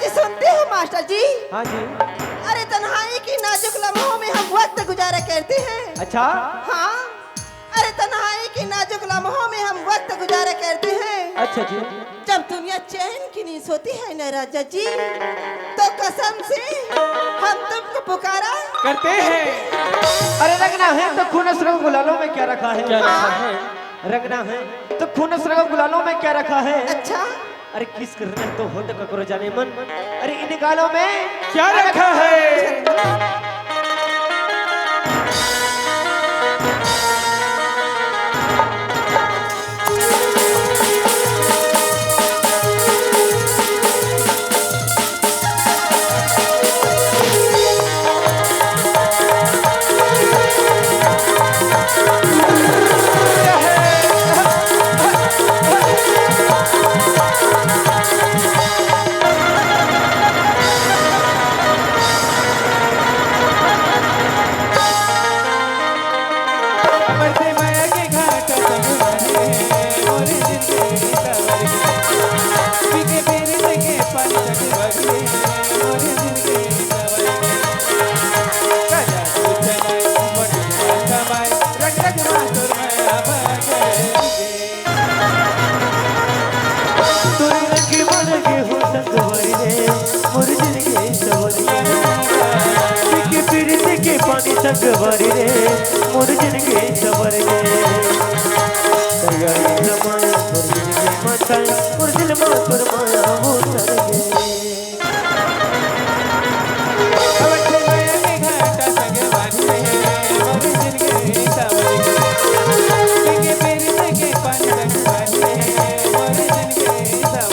जी सुनते हो मास्टर जी? हाँ जी। अरे तन्हाई की नाजुक लम्हों में हम वक्त गुजारा करते हैं। अच्छा। हाँ, अरे तन्हाई की नाजुक लम्हों में हम वक्त गुजारा करते हैं। अच्छा जी। जब दुनिया चैन की नींद सोती है न राजा जी, तो कसम से हम तुमको पुकारा करते हैं। अरे रंगना है तो खून सरग गुलालों में क्या रखा है? क्या रखा है? रंगना है तो खून सरग गुलालों में क्या रखा है? अच्छा, अरे किस कर रहे तो होट का करो जाने मन। अरे इन गालों में क्या रखा है? संगवारी रे मोर जिनके सवर गे तैयारी जमाया मोर जिनके माथा मोर दिल में तोर माया हो सर गे अवठे माया के घाटा संगवारी रे मोर जिनके सवर गे के पेरी के पानी संगवारी रे मोर जिनके सवर